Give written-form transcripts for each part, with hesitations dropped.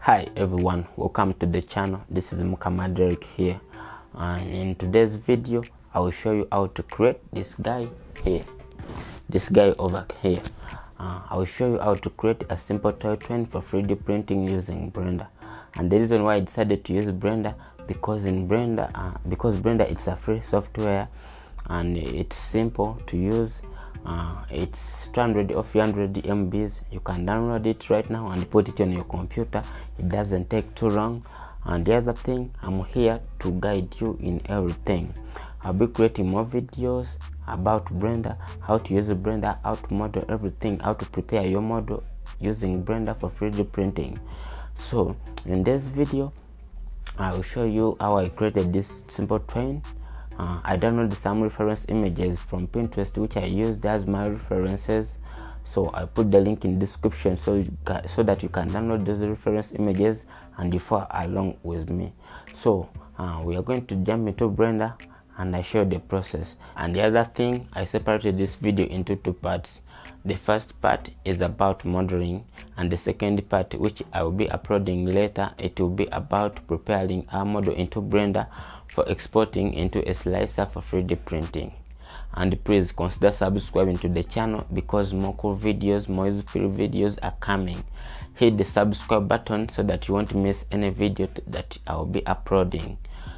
Hi everyone, welcome to the channel. This is Mukama Derek here, and in today's video I will show you how to create this guy here, this guy over here. I will show you how to create a simple toy train for 3D printing using Blender. And the reason why I decided to use Blender, because in Blender, it's a free software and it's simple to use. It's 200 or 300 MBs. You can download it right now and put it on your computer. It doesn't take too long. And the other thing, I'm here to guide you in everything. I'll be creating more videos about Blender, how to use Blender, how to model everything, how to prepare your model using Blender for 3D printing. So in this video I will show you how I created this simple train. I downloaded some reference images from Pinterest which I used as my references, so I put the link in the description so that you can download those reference images and you follow along with me. So we are going to jump into Blender and I show the process. And the other thing, I separated this video into two parts. The first part is about modeling, and the second part, which I will be uploading later, it will be about preparing our model into Blender for exporting into a slicer for 3D printing. And please consider subscribing to the channel because more cool videos, more useful videos are coming. Hit the subscribe button so that you won't miss any video that I will be uploading.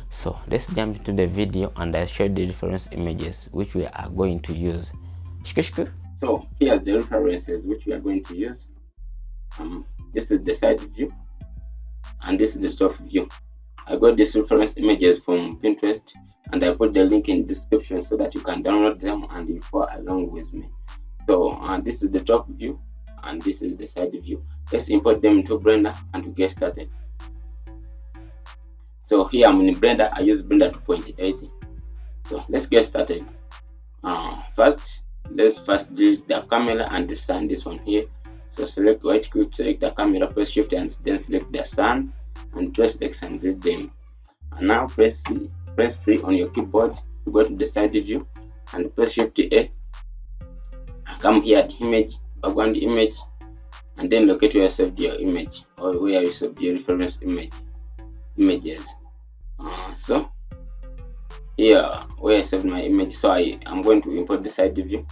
So let's jump into the video and I'll show the reference images which we are going to use. So here's the references which we are going to use. This is the side view and this is the top view. I got these reference images from Pinterest and I put the link in the description so that you can download them and you follow along with me. So this is the top view and this is the side view. Let's import them into Blender and we get started. So here I'm in Blender. I use Blender 2.8. So let's get started. Let's first delete the camera and the sun, this one here. So select, right click, select the camera, press shift and then select the sun and press X and delete them. And now press 3 on your keyboard to go to the side view and press shift A and come here at image, background image, and then locate where you saved your image or where you saved your reference images. So here where I saved my image, so I'm going to import the side view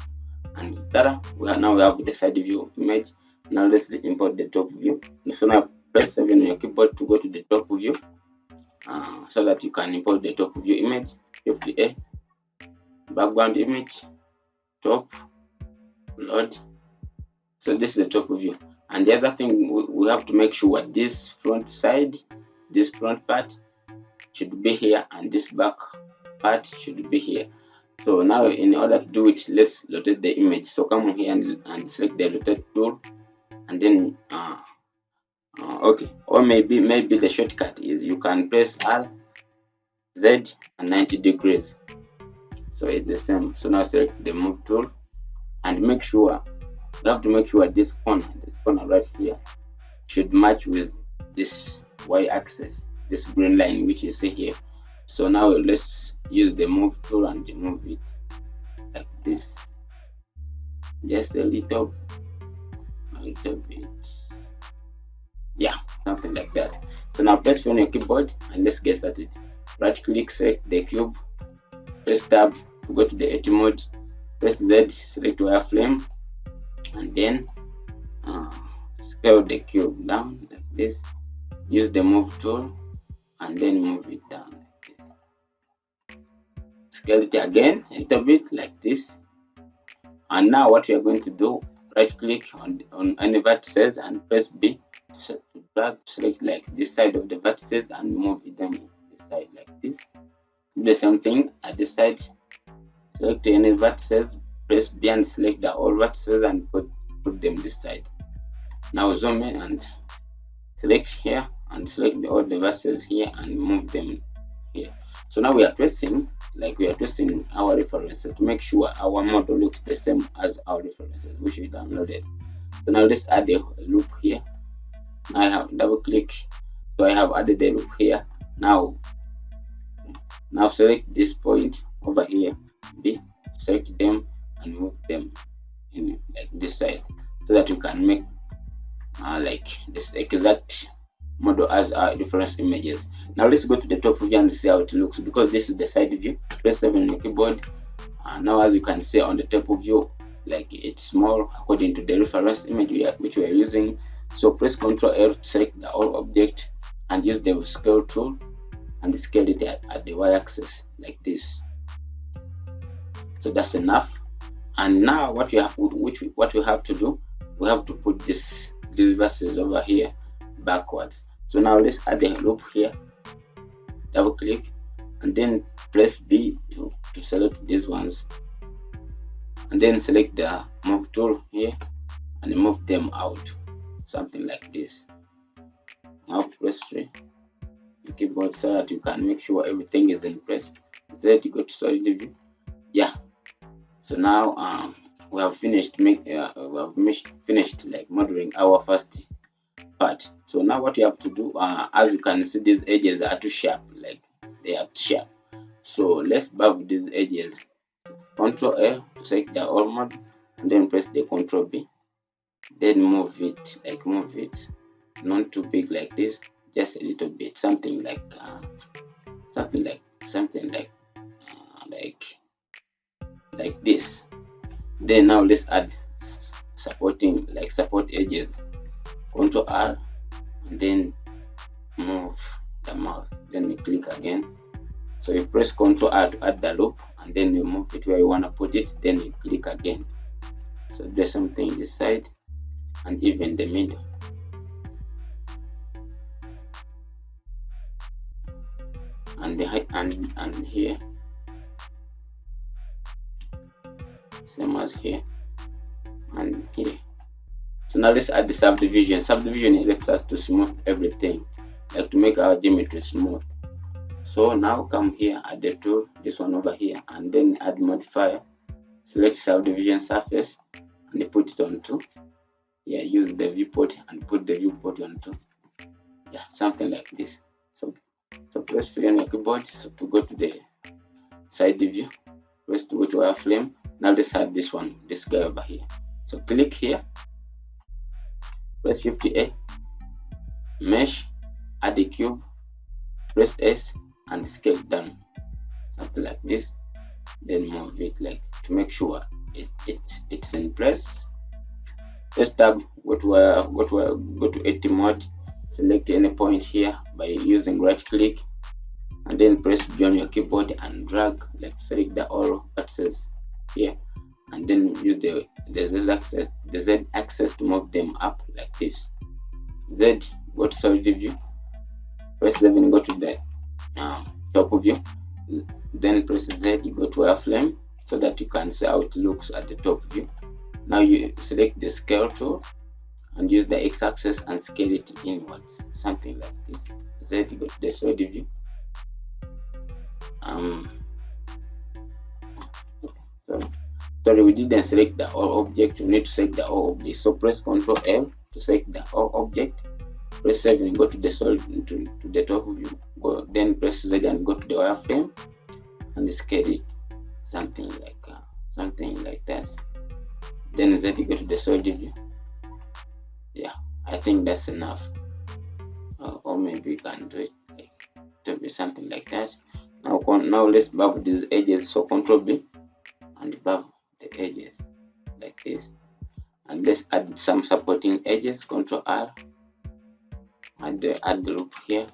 and data. Now we have the side view image. Now let's import the top view. So now press 7 on your keyboard to go to the top view so that you can import the top view image. Shift A, background image, top, load. So this is the top view. And the other thing, we have to make sure this front part should be here and this back part should be here. So now in order to do it, let's rotate the image. So come here and select the rotate tool and then okay, or maybe the shortcut is you can press R, Z and 90 degrees. So it's the same. So now select the move tool and make sure, you have to make sure this corner right here should match with this y-axis, this green line which you see here. So now let's use the move tool and move it like this, just a little bit, yeah, something like that. So now press on your keyboard and let's get started. Right click, select the cube, press tab to go to the edit mode, press Z, select wireframe, and then scale the cube down like this. Use the move tool and then move it down like this. Scale it again a little bit like this. And now what we are going to do, right click on any vertices and press B to drag, select like this side of the vertices and move them this side like this. Do the same thing at this side. Select any vertices, press B and select the all vertices and put them this side. Now zoom in and select here and select all the vertices here and move them here. So now we are tracing our references to make sure our model looks the same as our references which we downloaded. So now let's add a loop here. I have double click, so I have added the loop here. Now select this point over here, B, select them and move them in like this side so that you can make like this exact model as our reference images. Now let's go to the top view and see how it looks, because this is the side view. Press 7 on your keyboard. Now as you can see on the top view, like it's small according to the reference image which we are using. So press Ctrl L to select the whole object and use the scale tool and scale it at the y-axis like this. So that's enough. And now what we have to do, we have to put these verses over here backwards. So now let's add a loop here. Double click and then press B to select these ones, and then select the move tool here and move them out, something like this. Now press 3 the keyboard so that you can make sure everything is in place. Z, you go to solid view. Yeah, so now we have finished finished like modeling our first part. So now what you have to do, as you can see, these edges are too sharp, like they are sharp. So let's buff these edges. Ctrl L to select the all mode, and then press the Ctrl B. Then move it, not too big like this, just a little bit, something like this. Then now let's add support edges. Ctrl R and then move the mouse. Then you click again. So you press Ctrl R to add the loop, and then you move it where you want to put it. Then you click again. So do something this side and even the middle. And the height and here, same as here and here. So now let's add the subdivision. Subdivision helps us to smooth everything, like to make our geometry smooth. So now come here, add the tool, this one over here, and then add modifier. Select subdivision surface and put it on 2. Yeah, use the viewport and put the viewport on 2. Yeah, something like this. So press 3 on your keyboard to go to the side view. Press to go to wireframe. Now let's add this one, this guy over here. So click here, press Shift A, mesh, add a cube, press S and scale down, something like this. Then move it like to make sure it's in place. Press tab, go to edit mode, select any point here by using right click, and then press B on your keyboard and drag, like select the all axes here, and then use the Z axis to move them up like this. Z, go to solid view, press 7, go to the top view, then press Z, go to wireframe so that you can see how it looks at the top view. Now you select the scale tool and use the x-axis and scale it inwards, something like this. Z, go to the solid view. Sorry, we didn't select the all object. We need to select the all object. So press Ctrl L to select the all object. Press 7, go to the solid to the top view. Then press Z and go to the wireframe and scale it, something like that. Then Z, go to the solid view. Yeah, I think that's enough. Or maybe we can do it like to be something like that. Now let's buff these edges. So Ctrl B and buff the edges like this, and let's add some supporting edges. Ctrl R and add the loop here.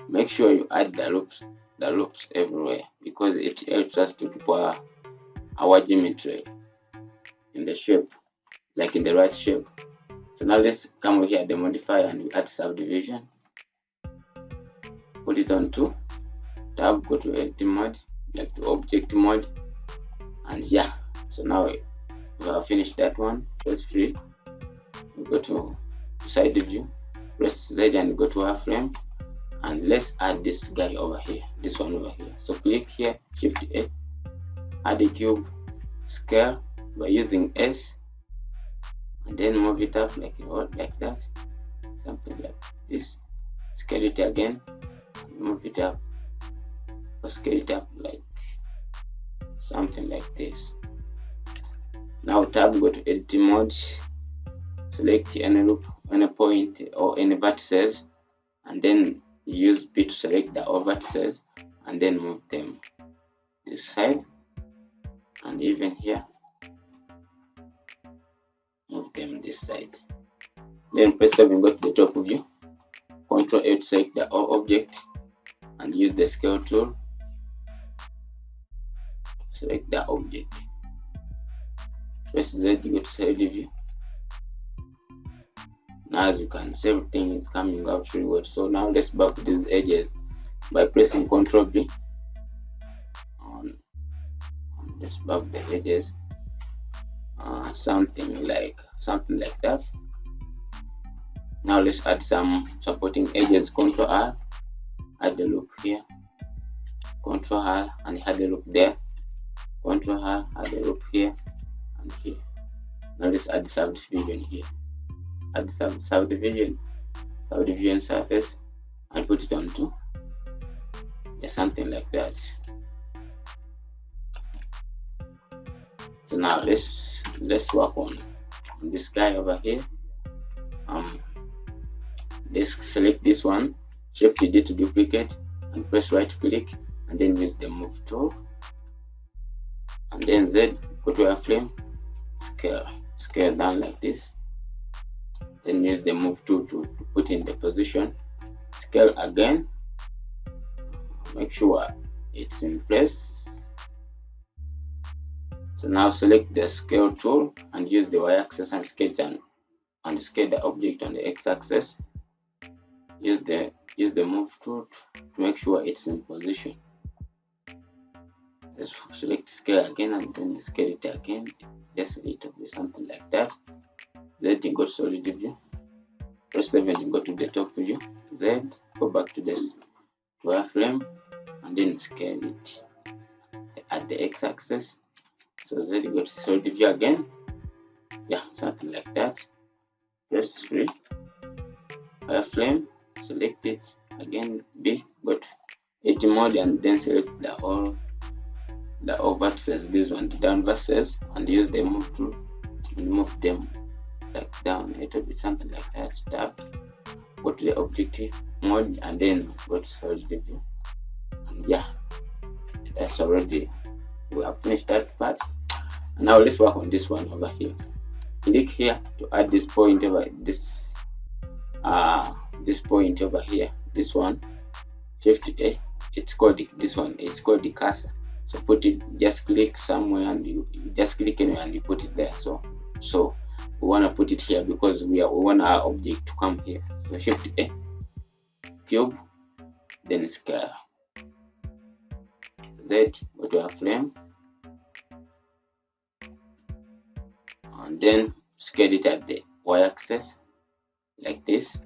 Make sure you add the loops everywhere, because it helps us to keep our geometry in the shape, like in the right shape. So now let's come over here, the modifier, and we add subdivision. Put it on 2. Tab, go to edit mode, like to object mode, and yeah. So now we have finished that one. Press 3. We go to side view. Press Z and go to wireframe, and let's add this guy over here. This one over here. So click here, Shift A, add a cube, scale by using S, and then move it up like that, something like this. Scale it again, move it up, or scale it up like something like this. Now tab, go to edit mode, select any loop, any point or any vertices, and then use P to select the all vertices and then move them this side, and even here move them this side. Then press 7, go to the top view, Ctrl A to select the all object and use the scale tool, select the object, press Z, go to side view. Now as you can see, everything is coming out really well. So now let's buff these edges by pressing Ctrl B. Let's buff the edges, something like that. Now let's add some supporting edges. Ctrl R, add the loop here. Ctrl R and add the loop there. Ctrl R, add the loop here and here. Now let's add subdivision here. Add subdivision surface and put it onto, yeah, something like that. So now let's work on this guy over here. Let's select this one, Shift D to duplicate, and press right click, and then use the move tool, and then Z, go to wireframe, scale down like this. Then use the move tool to put in the position, scale again, make sure it's in place. So now select the scale tool and use the y-axis and scale down and scale the object on the x-axis. Use the move tool to make sure it's in position. Let's select scale again and then scale it again, just a little bit, something like that. Z, go to solid view, press 7, go to the top view, Z, go back to this wireframe and then scale it at the x-axis. So Z, go to solid view again, yeah, something like that. Press 3, wireframe, select it again, B, go to edit mode and then select the all vertices, this one, the down vertices, and use the move tool and move them like down a little bit, something like that. Tab, go to the objective mode and then go to solid view, and yeah, that's already, we have finished that part. And now let's work on this one over here. Click here to add this point over this point over here, this one, Shift A, it's called this one, it's called the cursor. So put it, just click somewhere and you just click anywhere and you put it there. So we want to put it here because we want our object to come here. So Shift A, cube, then scale, Z, go to wireframe, and then scale it at the y-axis like this.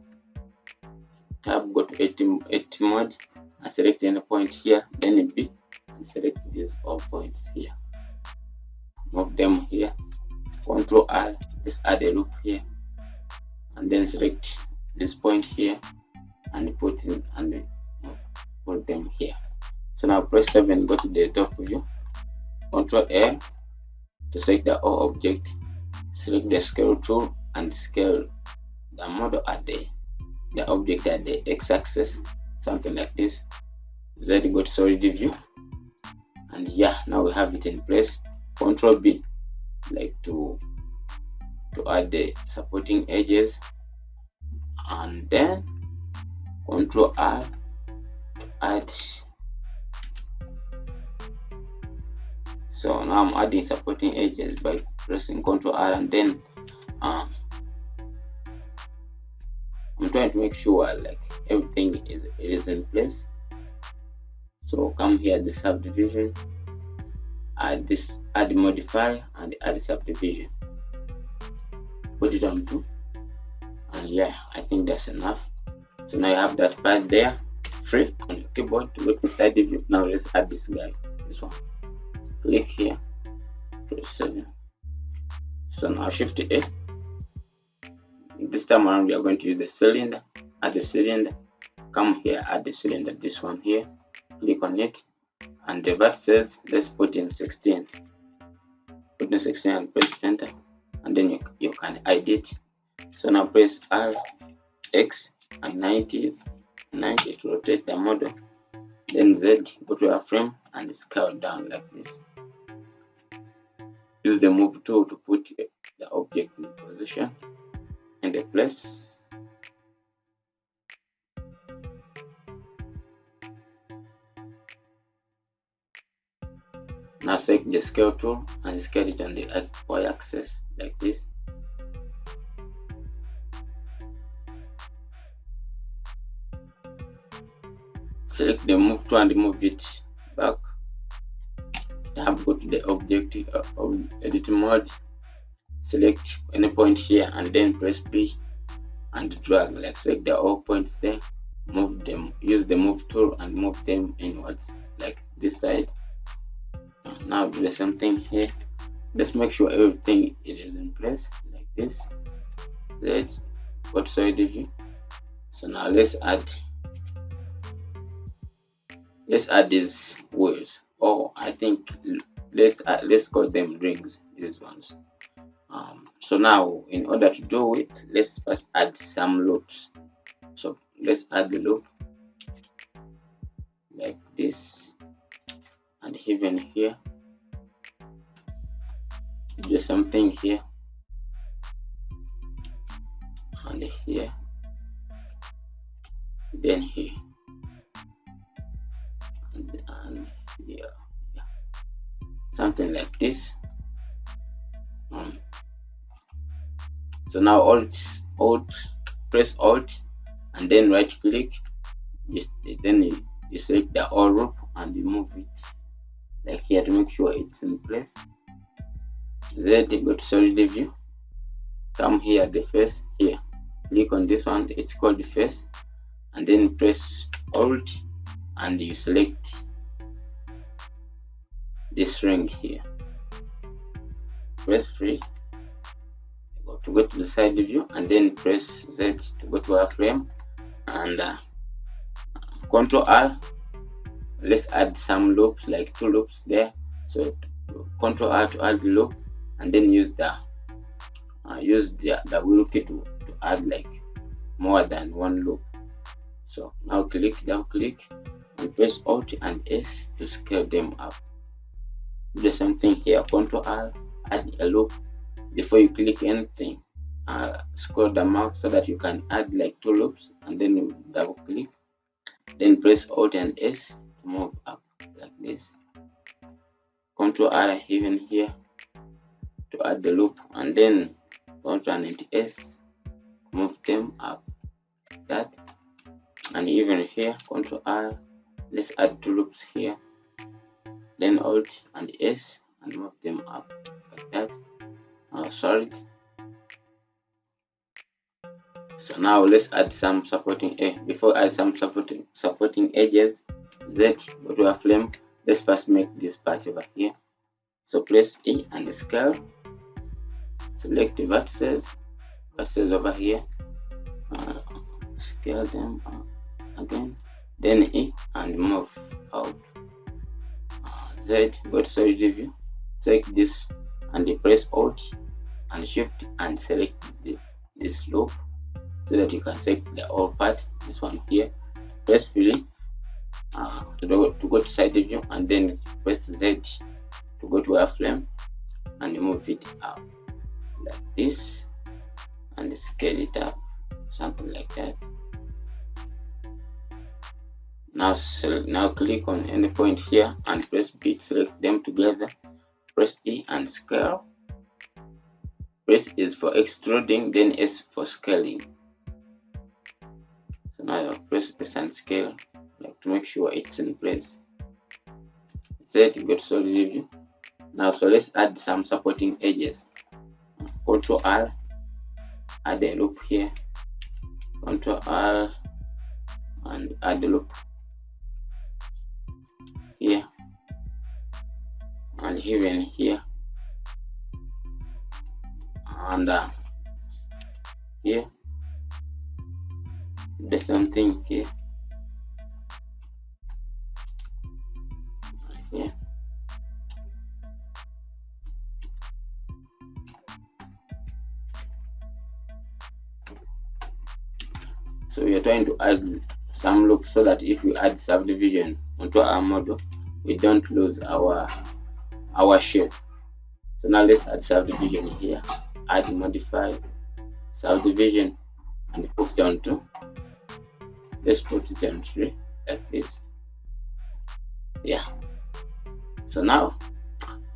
Tab, go to edit mode and select any point here, then B, and select these all points here, move them here. Ctrl R, let's add a loop here, and then select this point here and put in and put them here. So now press 7, go to the top view, Ctrl A to select the all object, select the scale tool and scale the model at the object at the x-axis, something like this. Z, go to solid view, and yeah, now we have it in place. Ctrl B, like to add the supporting edges, and then Ctrl R to add. So now I'm adding supporting edges by pressing Ctrl R, and then I'm trying to make sure like everything is in place. So come here, the subdivision, add modify and add subdivision, put it on 2, and yeah, I think that's enough. So now you have that part there free on your keyboard to look inside the view. Now let's add this guy, this one. Click here, press 7. So now Shift A. This time around we are going to use the cylinder. Add the cylinder. Come here, add the cylinder, this one here. Click on it, and the vertices, let's put in 16. Put in 16 and press enter, and then you can hide it. So now press R, X, and 90 to rotate the model. Then Z, go to your frame and scale down like this. Use the move tool to put the object in position and the place. Now select the scale tool and scale it on the y-axis like this. Select the move tool and move it back. Now go to the object edit mode. Select any point here and then press P and drag. Like select the all points there. Move them. Use the move tool and move them inwards like this side. Now do the same thing here. Let's make sure everything is in place like this. Z, go to side view. So now let's add these wheels, or I think let's call them rings, these ones. So now in order to do it, let's first add some loops. So let's add the loop like this, and even here do something here and here, then here and here, something like this. So now press Alt and then right click, then you select the all loop and you move it like here to make sure it's in place. Z, go to solid view, come here at the face here, click on this one, it's called the face, and then press Alt and you select this ring here. Press free to go to the side view, and then press Z to go to our frame, and Ctrl R. Let's add some loops, like 2 loops there. So Ctrl R to add the loop, and then use the wheel key to add like more than 1 loop. So now double click and press Alt and S to scale them up. Do the same thing here. Ctrl R, add a loop. Before you click anything, scroll the mouse so that you can add like 2 loops, and then you double click, then press Alt and S to move up like this. Ctrl R even here to add the loop, and then Ctrl and S move them up like that. And even here, Ctrl R, let's add 2 loops here, then Alt and S and move them up like that. Sorry. So now let's add some supporting edge. Before I add some supporting edges, Z, go to a flame. Let's first make this part over here. So press E and scale. Select the vertices over here. Scale them again. Then E and move out. Z, go to solid view. Select this and you press Alt and Shift and select this loop so that you can select the whole part. This one here, press free to go to side view, and then press Z to go to our flame and move it up like this and scale it up, something like that. Now click on any point here and press B to select them together. Press E and scale. Press is for extruding, then S for scaling. So now press S and scale, like to make sure it's in place. Z, go to solid view. Now so let's add some supporting edges. Ctrl R, add a loop here. Ctrl R and add the loop here, and even here, and here. The same thing here, So we are trying to add some loops so that if we add subdivision onto our model, we don't lose our shape. So now let's add subdivision here. Add modify subdivision and put it onto. Let's put it on 3 like this. Yeah. So now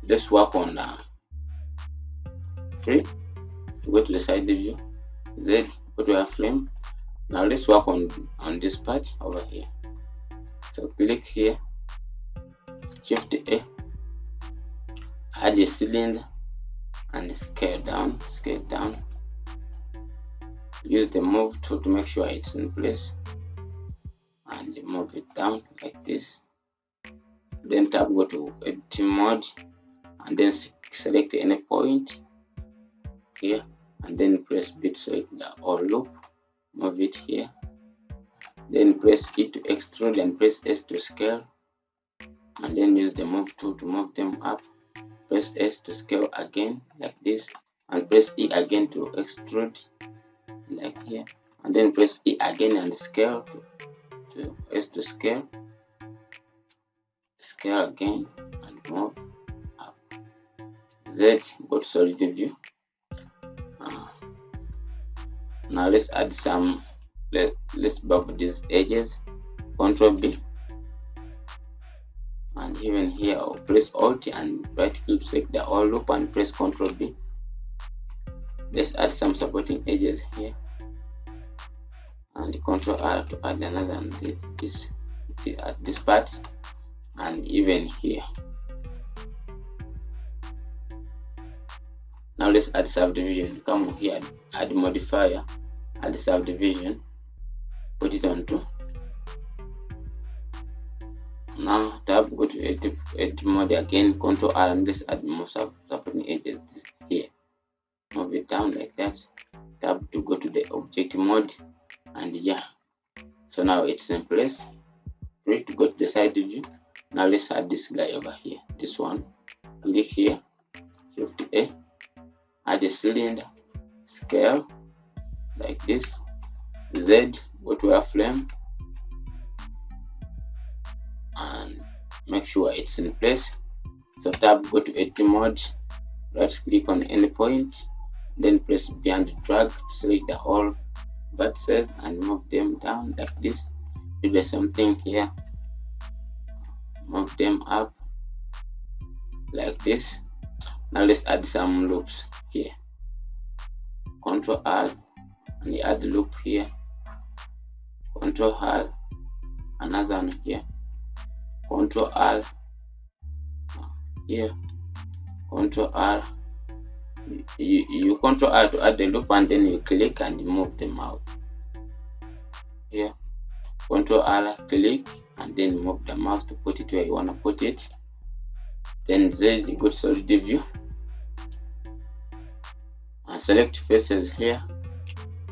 let's work on 3 to go to the side view. Z, go to our frame. Now let's work on this part over here. So click here, Shift A, add a cylinder and scale down. Use the move tool to make sure it's in place and move it down like this. Then tab, go to editing mode and then select any point here and then press B to select the all loop. Move it here. Then press E to extrude and press S to scale. And then use the move tool to move them up. Press S to scale again like this. And press E again to extrude like here. And then press E again and scale to S to scale. Scale again and move up. Z, go to solid view. Now let's add some. Let's buff these edges. Ctrl B, and even here I'll press Alt and right click, select the all loop and press Ctrl B. Let's add some supporting edges here and Ctrl R to add another and this part and even here. Now let's add subdivision. Come here, add modifier, add subdivision, put it on 2. Now tab, go to edit mode again, Ctrl R, and let's add more supporting edges here. Move it down like that. Tab to go to the object mode, and yeah. So now it's in place. Ready to go to the side view. Now let's add this guy over here. This one. Click here, Shift A, add a cylinder, scale like this. Z, go to our frame and make sure it's in place. So tab, go to edit mode, right click on any point, then press B and drag to select the whole vertices and move them down like this. Do the same thing here, move them up like this. Now let's add some loops here. Ctrl R and add the loop here. Ctrl R, another one here. Ctrl R here. Ctrl R. You Ctrl R to add the loop and then you click and move them out. Here. Ctrl R, click and then move the mouse to put it where you want to put it. Then Z, go to solid view and select faces here.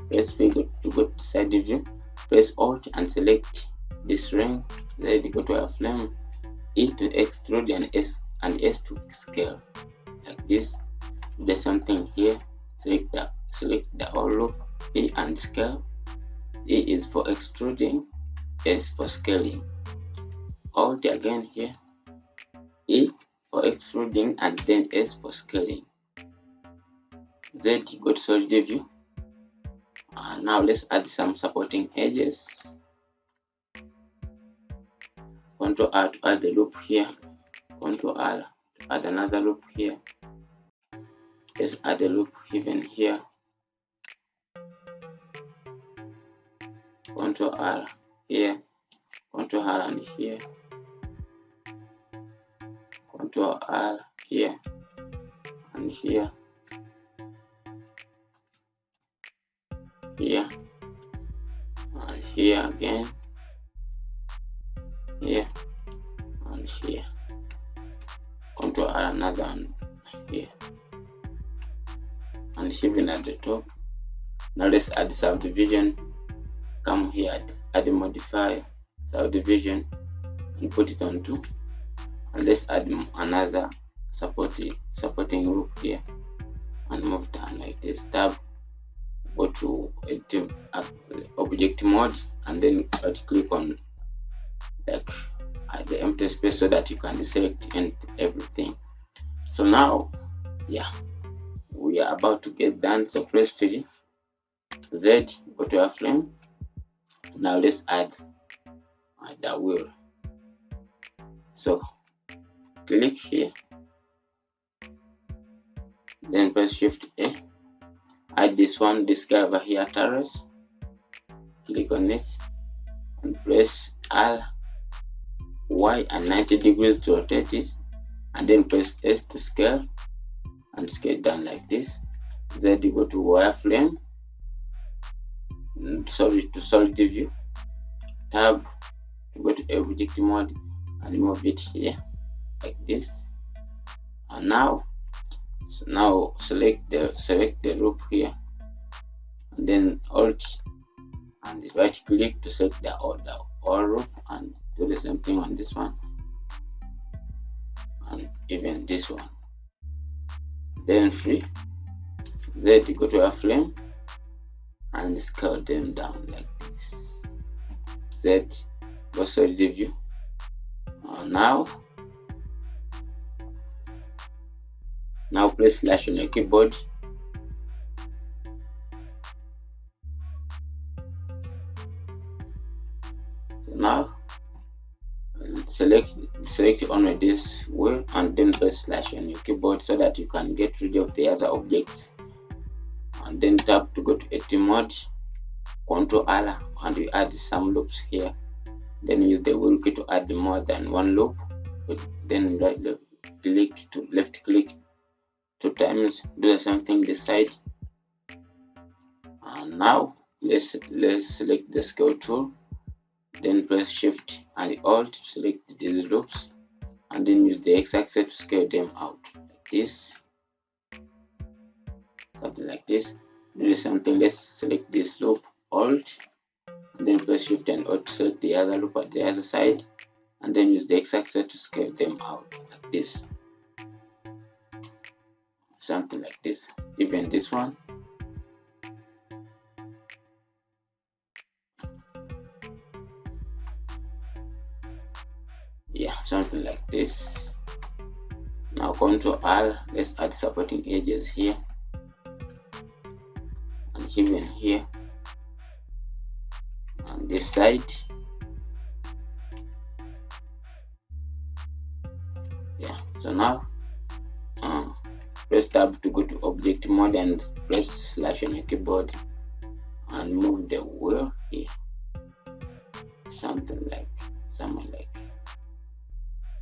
Press V to go to side view. Press Alt and select this ring. Z, go to our frame. E to extrude and S to scale like this. Do the same thing here. Select the all loop. E and scale. E is for extruding, S for scaling. Alt again here. E for extruding and then S for scaling. Z, go to solid view. Now let's add some supporting edges. Ctrl R to add the loop here. Ctrl R to add another loop here. Let's add a loop even here. Ctrl R here. Ctrl R and here. Ctrl R here and here. Here and here again. Here and here. Ctrl R, another one here. And even at the top. Now let's add subdivision. Come here, add a modifier, subdivision, and put it on 2. And let's add another supporting loop here and move down like this. Tab, go to object mode, and then right click on like the empty space so that you can deselect and everything. So now, yeah, we are about to get done. So press free Z, go to our frame. Now let's add the wheel. So click here, then press Shift A, add this one, this guy over here, terrace. Click on it and press R, Y and 90 degrees to rotate it, and then press S to scale and scale down like this. Z, you go to wireframe, to solid view, tab, to go to object mode and move it here like this. And now select the loop here, and then Alt and right click to select the all loop, and do the same thing on this one and even this one. Then free Z, go to a frame and scale them down like this. Z, go solid view. Now press slash on your keyboard. So now select only this wheel, and then press slash on your keyboard so that you can get rid of the other objects, and then tap to go to edit mode, Ctrl R, and we add some loops here. Then use the wheel key to add more than one loop. Then left click 2 times, do the same thing this side. And now let's select the scale tool, then press Shift and Alt to select these loops, and then use the X-axis to scale them out like this, something like this. Do the same thing. Let's select this loop, Alt, and then press Shift and Alt to select the other loop at the other side, and then use the X-axis to scale them out like this, something like this. Even this one. Yeah, something like this. Now Ctrl R, let's add supporting edges here and even here on this side. Yeah, so now press tab to go to object mode and press slash on your keyboard and move the wheel here, something like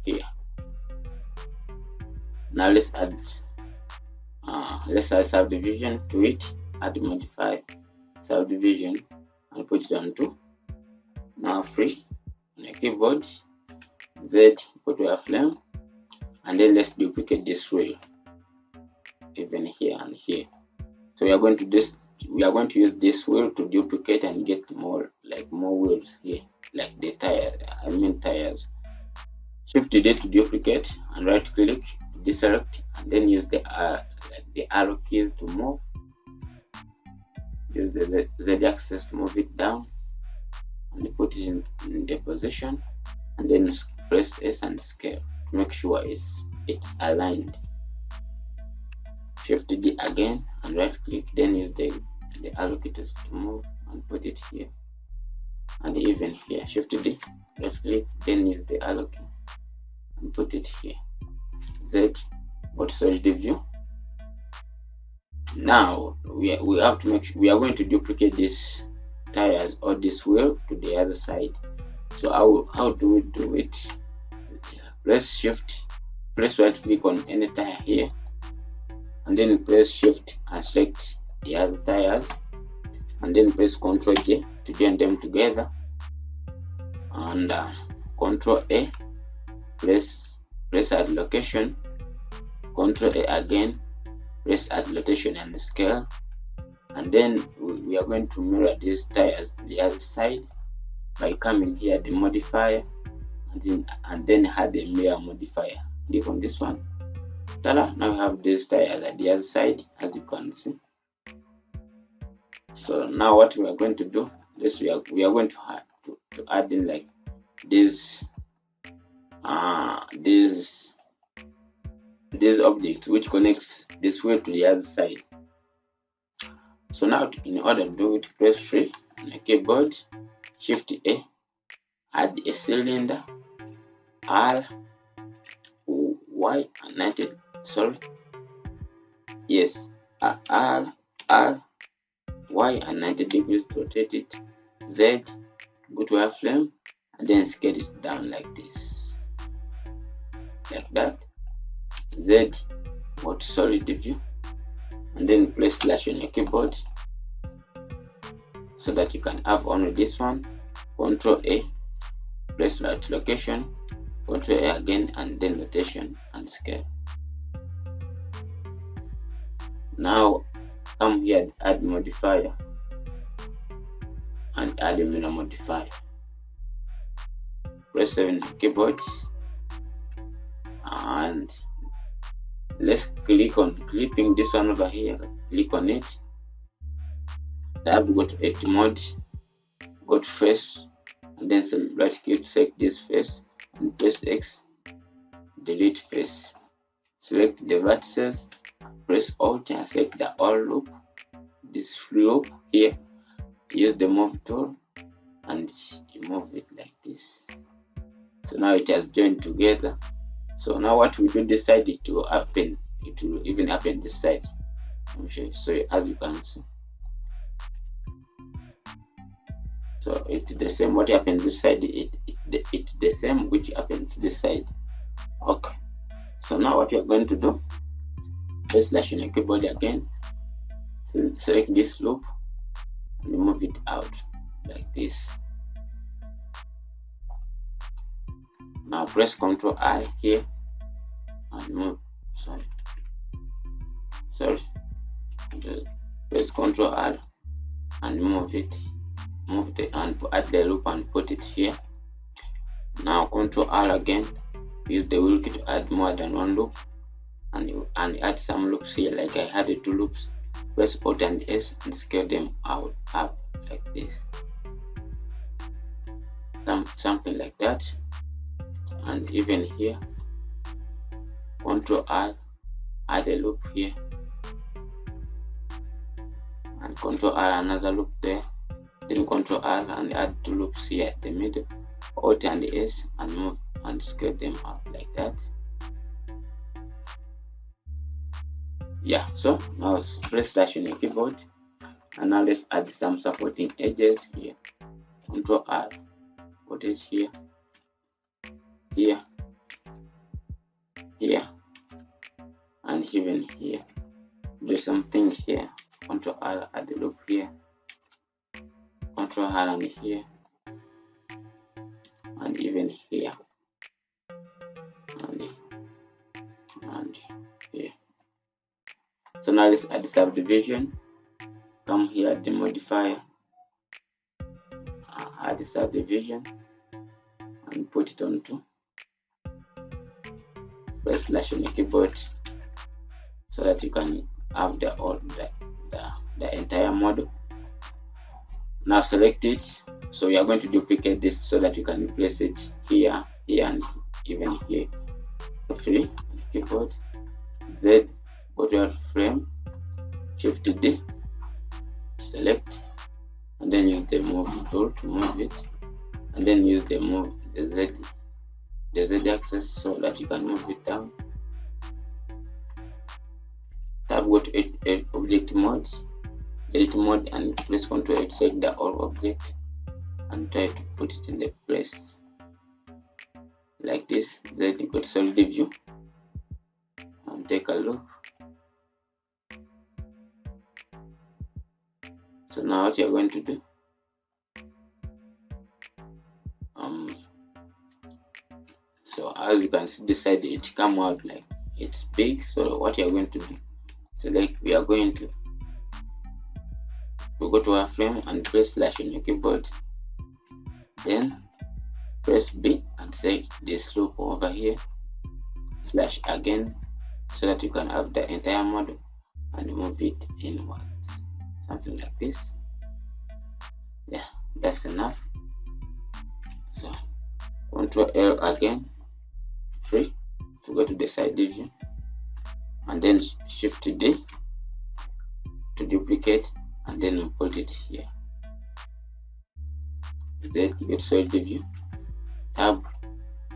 here. Now let's add subdivision to it. Add modify subdivision and put it on 2. Now free on your keyboard, Z, go to a flame, and then let's duplicate this wheel even here and here. So we are going to use this wheel to duplicate and get more wheels here, like the tires. Shift D to duplicate and right click to deselect, and then use the arrow keys to move. Use the Z axis to move it down and put it in the position, and then press S and scale to make sure it's aligned. Shift D again and right click, then use the arrow keys to move and put it here, and even here. Shift D, right click, then use the arrow key and put it here. Z, go to solid view. Now we have to we are going to duplicate this tires or this wheel to the other side. So how do we do it? Press right click on any tire here, and then press Shift and select the other tires, and then press Ctrl J to join them together, and Ctrl A, press add location, Ctrl A again, press add rotation and scale, and then we are going to mirror these tires to the other side by coming here the modifier, and then add the mirror modifier. Click on this one. Now we have these tires at the other side, as you can see. So now what we are going to do, this we are going to add in like this object which connects this way to the other side. So now in order to do it, press free on the keyboard, Shift A, add a cylinder, R, Y, and 90, sorry, yes, R, Y, and 90 degrees to rotate it, Z, go to wireframe, and then scale it down like this, like that. Z, go to solid view, and then press slash on your keyboard so that you can have only this one. Control A, press right location, Control A again, and then rotation and scale. Now come here, add modifier, and add a mirror modifier. Press 7 on the keyboard, and let's click on clipping this one over here. Click on it. Tab, go to edit mode, go to face, and then right click to select this face and press X, delete face. Select the vertices, press Alt and select the all loop. This loop here, use the move tool and you move it like this. So now it has joined together. So now what we do this side, it will happen. It will even happen this side. I'm sure. So as you can see, so it's the same. What happens this side, it's the same which happens to this side. Okay. So now what we are going to do, press slash on your keyboard again. Select this loop and move it out like this. Now press Ctrl I here and move. Press Ctrl R and move it. And add the loop and put it here. Now Ctrl R again. Use the wheel key to add more than one loop, and add some loops here. Like I had 2 loops. Press Alt and S and scale them out up like this. Something like that. And even here, Ctrl R, add a loop here, and Ctrl R another loop there. Then Ctrl R and add 2 loops here at the middle. Alt and S and move and scale them out like that. Yeah, so now press slash on your keyboard, and now let's add some supporting edges here. Ctrl R, put it here, here, and even here. Do something here. Ctrl R, add the loop here. Ctrl R and here, and even here, and here. So now let's add subdivision. Come here at the modifier, add the subdivision, and put it on 2. Press slash on your keyboard so that you can have the entire model. Now select it. So we are going to duplicate this so that you can replace it here, and even here. Free on the keyboard, Z, go to frame, Shift D, select, and then use the move tool to move it, and then use the Z axis so that you can move it down. Tab, go to object mode, edit mode, and press Ctrl A to select the all object and try to put it in the place like this. Z, go to solid view and take a look. So now what you're going to do, so as you can see this side, it come out like it's big. So what you're going to do, select, we are going to go to our frame and press slash on your keyboard, then press B and select this loop over here, slash again, so that you can have the entire model and move it inwards, something like this. Yeah, that's enough. So Ctrl L again, free, to go to the side view, and then Shift D to duplicate, and then put it here. Z, get side view, tab,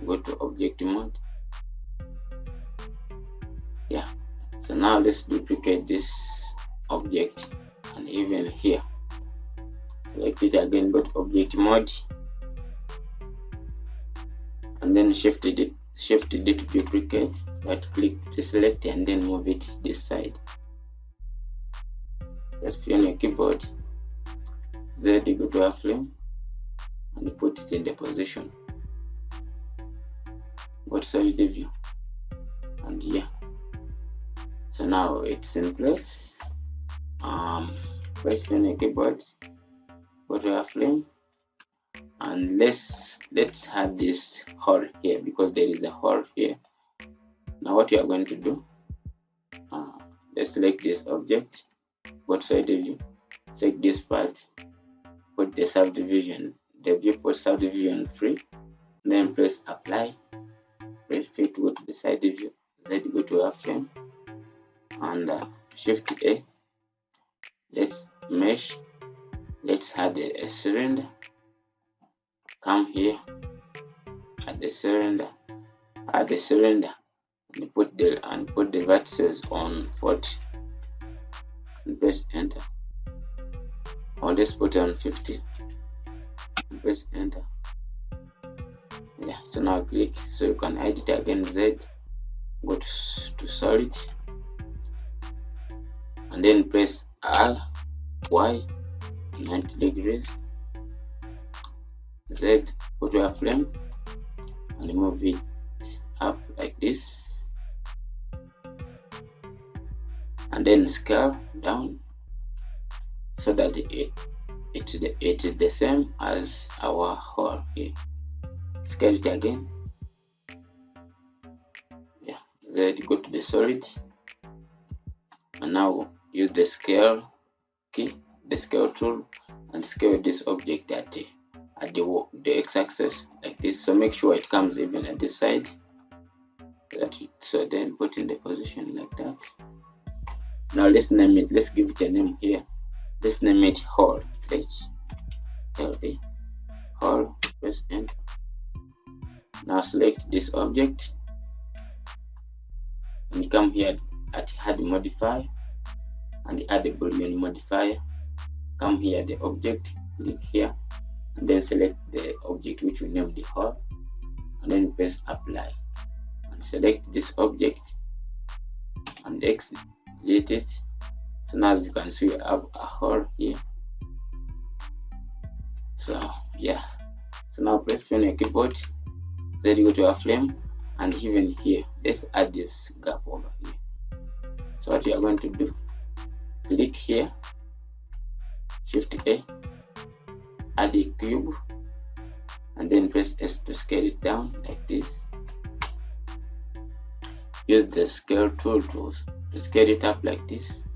go to object mode. Yeah, so now let's duplicate this object, and even here select it again, go to object mode, and then shift D to duplicate, right click to select, and then move it this side. Just on your keyboard, Z, go to a frame and put it in the position. Go to solid view, and yeah, so now it's in place. Press on your keyboard, go to a frame, and let's add this hole here, because there is a hole here. Now what you are going to do, let's select this object, go to side view, select this part, put the subdivision, the viewport subdivision free, then press apply, press free to go to the side view, Z, go to a frame, and Shift A, let's mesh, let's add a cylinder, come here, add the cylinder, and put the vertices on 40, and press enter, or let's put on 50, and press enter. Yeah, so now click, so you can edit again, Z, go to solid, and then press R, Y, 90 degrees, Z, go to a frame, and move it up like this, and then scale down so that it is the same as our hole here. Scale it again. Yeah, Z, go to the solid, and now use the scale key, the scale tool, and scale this object at the x-axis like this. So make sure it comes even at this side, so then put in the position like that. Now let's name it, let's give it a name here. Let's name it hole, H-L-E, hole, press enter. Now select this object, and come here at add modifier, and add a boolean modifier. Come here, the object, click here, and then select the object which we named the hole, and then press apply, and select this object, and exit, delete it. So now as you can see, we have a hole here. So yeah, so now press on your keyboard, then go to a frame, and even here let's add this gap over here. So what you are going to do, click here, Shift A, add a cube, and then press S to scale it down like this. Use the scale tool to scale it up like this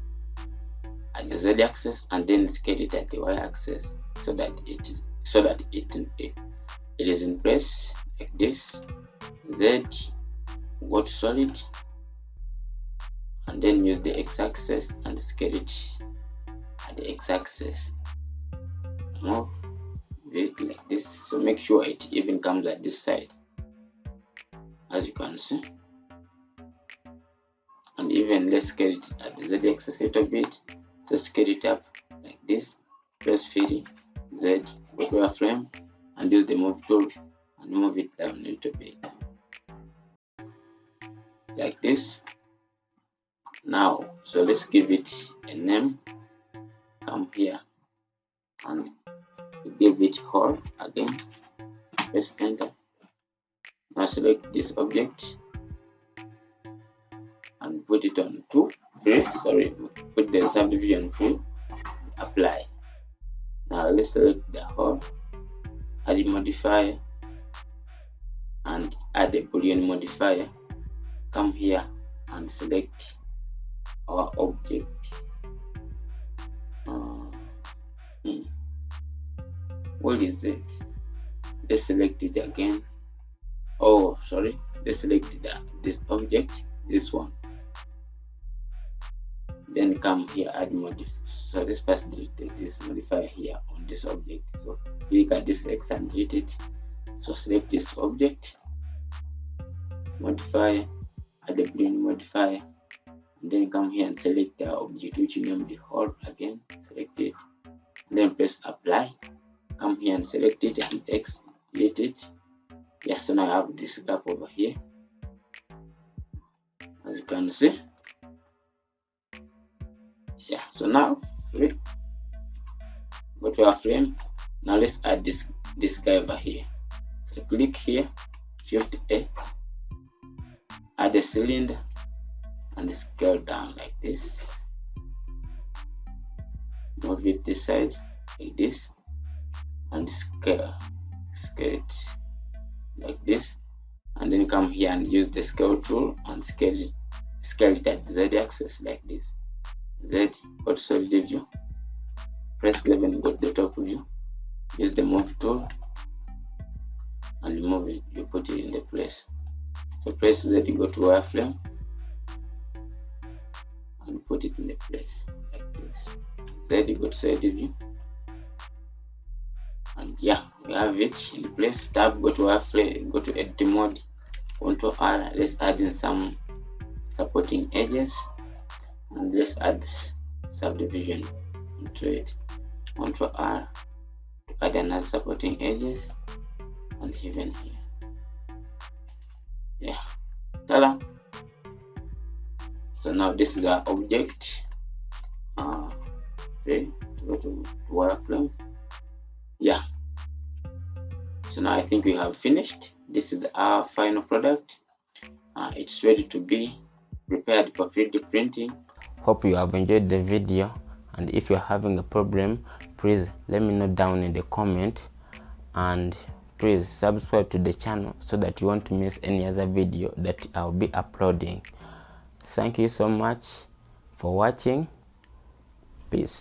at the Z axis, and then scale it at the Y axis so that it is in place like this. Z, go to solid, and then use the X axis and scale it at the X axis. Move it like this, so make sure it even comes at this side, as you can see. And even let's scale it at the Z axis a little bit, so scale it up like this, press free, Z, go to a frame, and use the move tool and move it down a little bit like this. Now, so let's give it a name. Come here and give it hole again, press enter. Now select this object and put it on put the subdivision free, apply. Now let's select the hole, add a modifier, and add a boolean modifier. Come here and select our object. What is it? Let's select it again. Oh, sorry. Let's select this object, this one. Then come here, add modify. So let's first delete this modifier here on this object. So click at this X and delete it. So select this object, modify, add a boolean modifier, and then come here and select the object which you named the whole again. Select it, and then press apply. Come here and select it and X, delete it. Yeah, so now I have this gap over here, as you can see. Yeah, so now go to our frame. Now let's add this guy over here. So click here, Shift A, add a cylinder and scale down like this. Move it this side like this and scale it like this, and then come here and use the scale tool and scale it at Z-axis like this. Z, go to solid view, press 7, go to the top view, use the move tool and move it, you put it in the place. So press Z, go to wireframe and put it in the place like this. Z, go to solid view, and yeah, we have it in place. Tab, go to wireframe, go to edit mode, Ctrl R. Let's add in some supporting edges, and let's add subdivision into it. Ctrl R to add another supporting edges, and even here. Yeah, ta-da! So now this is our object. Ready to go to wireframe. Yeah, so now I think we have finished. This is our final product. It's ready to be prepared for 3D printing. Hope you have enjoyed the video, and if you're having a problem, please let me know down in the comment, and please subscribe to the channel so that you won't miss any other video that I'll be uploading. Thank you so much for watching. Peace.